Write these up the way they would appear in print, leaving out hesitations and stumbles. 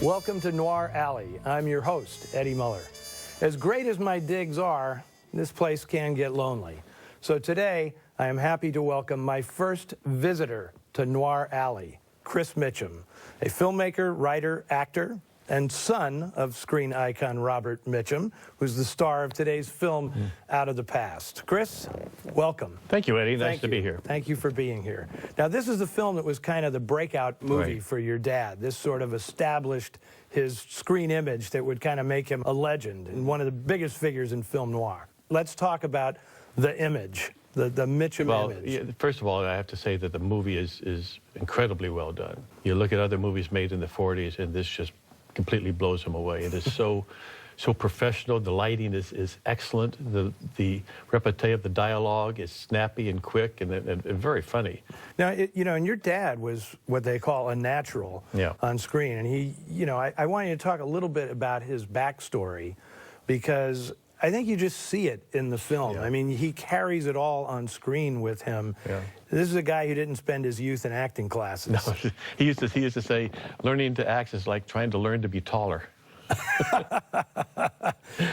Welcome to Noir Alley. I'm your host, Eddie Muller. As great as my digs are, this place can get lonely. So today, I am happy to welcome my first visitor to Noir Alley, Chris Mitchum, a filmmaker, writer, actor, and son of screen icon Robert Mitchum, who's the star of today's film, Out of the Past. Chris, welcome. Thank you, Eddie. Nice to be here. Thank you for being here. Now, this is the film that was kind of the breakout movie for your dad. This sort of established his screen image that would kind of make him a legend and one of the biggest figures in film noir. Let's talk about the image, the Mitchum image. Yeah, first of all, I have to say that the movie is incredibly well done. You look at other movies made in the 40s, and this just completely blows him away. It is so professional. The lighting is excellent. The repartee of the dialogue is snappy and quick and very funny. Now, you know, and your dad was what they call a natural on screen. And he, you know, I want you to talk a little bit about his backstory, because I think you just see it in the film. I mean, he carries it all on screen with him. This is a guy who didn't spend his youth in acting classes. No, he used to say, learning to act is like trying to learn to be taller.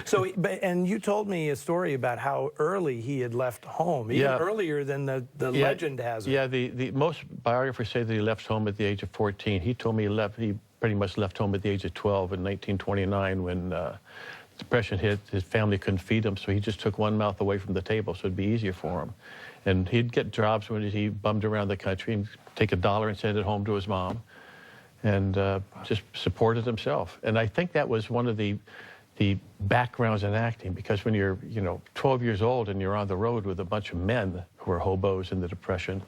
So, and you told me a story about how early he had left home, even earlier than the legend has it. Yeah, the most biographers say that he left home at the age of 14. He told me he pretty much left home at the age of 12 in 1929 when Depression hit. His family couldn't feed him, so he just took one mouth away from the table, so it'd be easier for him. And he'd get jobs when he bummed around the country and take $1 and send it home to his mom, and just supported himself. And I think that was one of the backgrounds in acting, because when you're 12 years old and you're on the road with a bunch of men who are hobos in the Depression,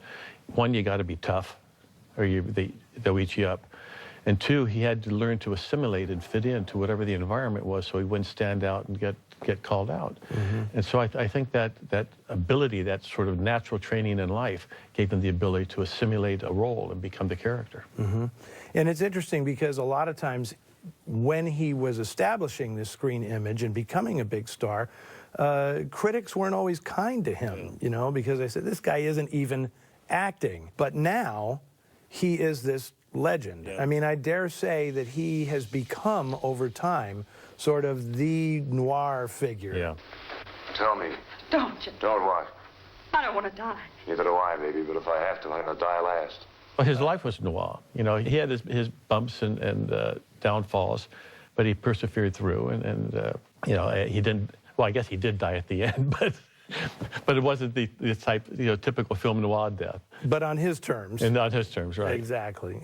one, you got to be tough, or they'll eat you up. And two, he had to learn to assimilate and fit into whatever the environment was, so he wouldn't stand out and get called out. And so I think that ability, that sort of natural training in life, gave him the ability to assimilate a role and become the character. And it's interesting because a lot of times when he was establishing this screen image and becoming a big star, critics weren't always kind to him, you know, because they said, this guy isn't even acting. But now he is this legend. I mean, I dare say that he has become, over time, sort of the noir figure. Tell me. Don't you? Don't what? I don't want to die. Neither do I, baby, but if I have to, I'm going to die last. Well, his life was noir. You know, he had his bumps and downfalls, but he persevered through, and you know, he didn't, well, I guess he did die at the end, but it wasn't the type, typical film noir death. But on his terms. And on his terms, right. Exactly.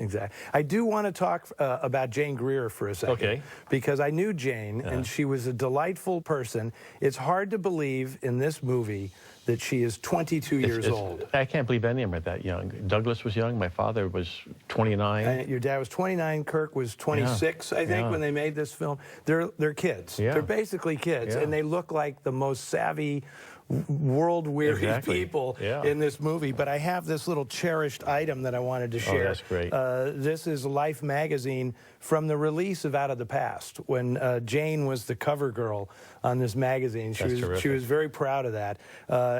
I do want to talk about Jane Greer for a second. Okay. Because I knew Jane, and she was a delightful person. It's hard to believe in this movie that she is 22 years old. I can't believe any of them are that young. Douglas was young. My father was 29. Your dad was 29. Kirk was 26, I think, when they made this film. They're kids. They're basically kids, and they look like the most savvy, world-weary people in this movie. But I have this little cherished item that I wanted to share. Oh, that's great. This is Life magazine from the release of Out of the Past, when Jane was the cover girl on this magazine. She was very proud of that.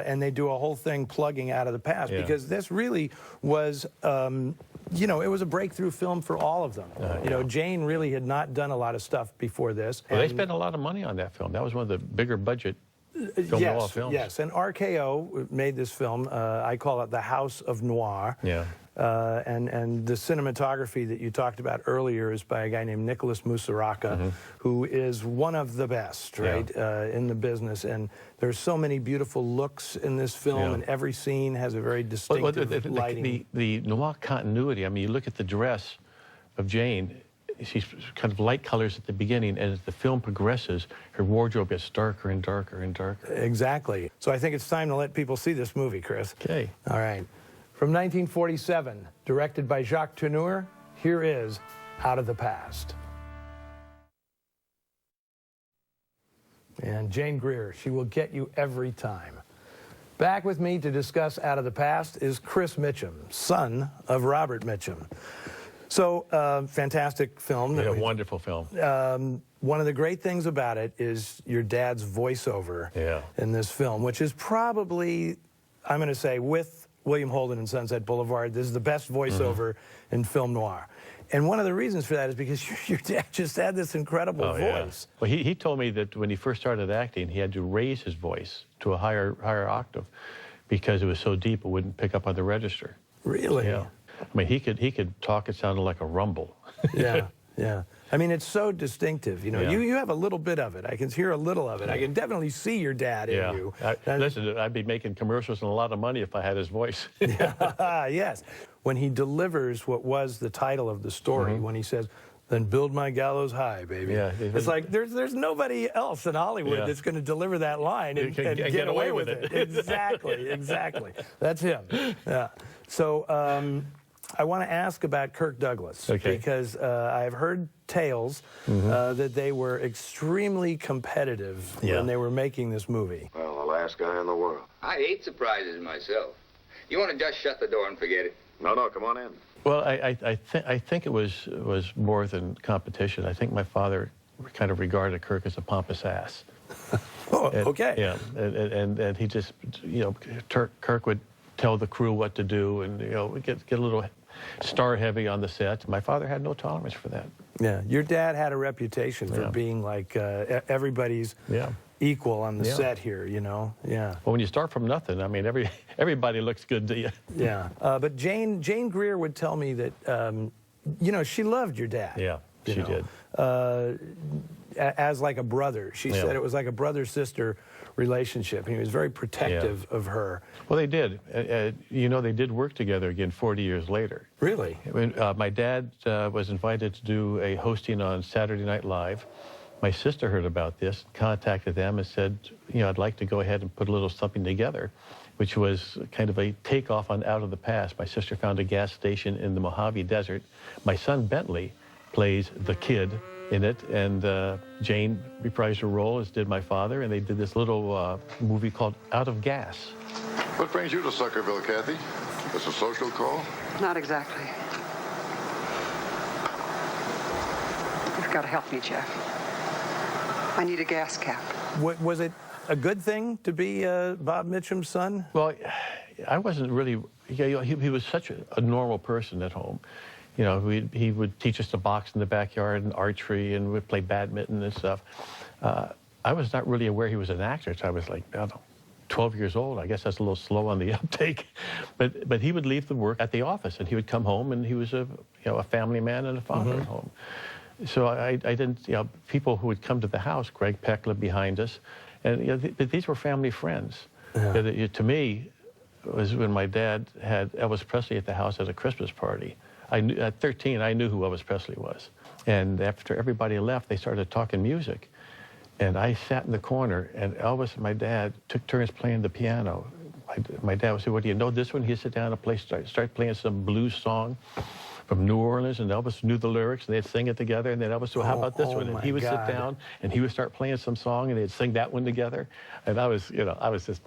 And they do a whole thing plugging Out of the Past, because this really was, you know, it was a breakthrough film for all of them. You know, Jane really had not done a lot of stuff before this. Well, they spent a lot of money on that film. That was one of the bigger budget films. Yes, and RKO made this film. I call it the House of Noir. And the cinematography that you talked about earlier is by a guy named Nicholas Musaraka, who is one of the best, right, in the business. And there's so many beautiful looks in this film, and every scene has a very distinctive lighting. The noir continuity, I mean, you look at the dress of Jane, she's kind of light colors at the beginning, and as the film progresses, her wardrobe gets darker and darker and darker. Exactly. So I think it's time to let people see this movie, Chris. Okay. All right. From 1947, directed by Jacques Tourneur, here is Out of the Past. And Jane Greer, she will get you every time. Back with me to discuss Out of the Past is Chris Mitchum, son of Robert Mitchum. So, fantastic film. Yeah, wonderful film. One of the great things about it is your dad's voiceover in this film, which is probably, I'm going to say, with William Holden and Sunset Boulevard, this is the best voiceover in film noir. And one of the reasons for that is because your dad just had this incredible voice. Yeah. Well, he told me that when he first started acting, he had to raise his voice to a higher octave because it was so deep it wouldn't pick up on the register. Really? Yeah. I mean, he could talk. It sounded like a rumble. Yeah, yeah. I mean, it's so distinctive. You know, Yeah. you have a little bit of it. I can hear a little of it. I can definitely see your dad in you. Listen, I'd be making commercials and a lot of money if I had his voice. Yes. When he delivers what was the title of the story, when he says, "Then build my gallows high, baby." Yeah, it's like there's nobody else in Hollywood that's going to deliver that line and get away with it. Exactly. That's him. Yeah. So I want to ask about Kirk Douglas because I've heard tales that they were extremely competitive when they were making this movie. Well, the last guy in the world. I hate surprises myself. You want to just shut the door and forget it? No, come on in. Well, I think it was more than competition. I think my father kind of regarded Kirk as a pompous ass. Okay. Yeah, and he just, you know, Kirk would tell the crew what to do, and you know, get a little star heavy on the set. My father had no tolerance for that. Yeah, your dad had a reputation for being like everybody's equal on the set here, you know. Yeah. Well, when you start from nothing, I mean, everybody looks good to you. Yeah. But Jane Greer would tell me that, you know, she loved your dad. Yeah, she did. As like a brother. She said it was like a brother-sister relationship, and he was very protective of her. Well, they did. You know, they did work together again 40 years later. Really? When, my dad was invited to do a hosting on Saturday Night Live. My sister heard about this, contacted them and said, you know, I'd like to go ahead and put a little something together, which was kind of a takeoff on Out of the Past. My sister found a gas station in the Mojave Desert. My son Bentley plays the kid in it, and Jane reprised her role, as did my father, and they did this little movie called Out of Gas. What brings you to Suckerville, Kathy? It's a social call? Not exactly. You've got to help me, Jeff. I need a gas cap. Was it a good thing to be Bob Mitchum's son? Well, I wasn't really, he was such a normal person at home. You know, he would teach us to box in the backyard and archery, and we'd play badminton and stuff. I was not really aware he was an actor until I was like, I don't know, 12 years old. I guess that's a little slow on the uptake. But he would leave the work at the office, and he would come home, and he was a family man and a father at home. So I didn't, you know, people who would come to the house, Greg Pekla behind us, and you know, these were family friends. To me, it was when my dad had Elvis Presley at the house at a Christmas party. At 13, I knew who Elvis Presley was. And after everybody left, they started talking music. And I sat in the corner, and Elvis and my dad took turns playing the piano. My dad would say, well, do you know this one? He'd sit down and start playing some blues song from New Orleans, and Elvis knew the lyrics, and they'd sing it together, and then Elvis would, how about this one? And he would sit down, and he would start playing some song, and they'd sing that one together. And I was just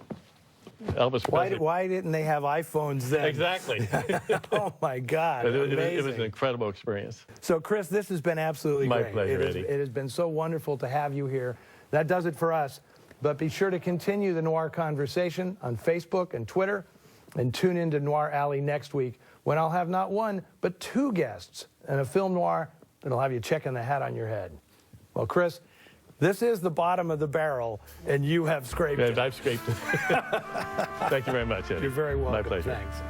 Elvis Presley. Why didn't they have iPhones then? Exactly. Oh, my God. It was an incredible experience. So, Chris, this has been absolutely My great. pleasure, Eddie. It has been so wonderful to have you here. That does it for us. But be sure to continue the Noir conversation on Facebook and Twitter, and tune in to Noir Alley next week, when I'll have not one, but two guests and a film noir that'll have you checking the hat on your head. Well, Chris, this is the bottom of the barrel, and you have scraped it. I've scraped it. Thank you very much, Eddie. You're very welcome. My pleasure. Thanks.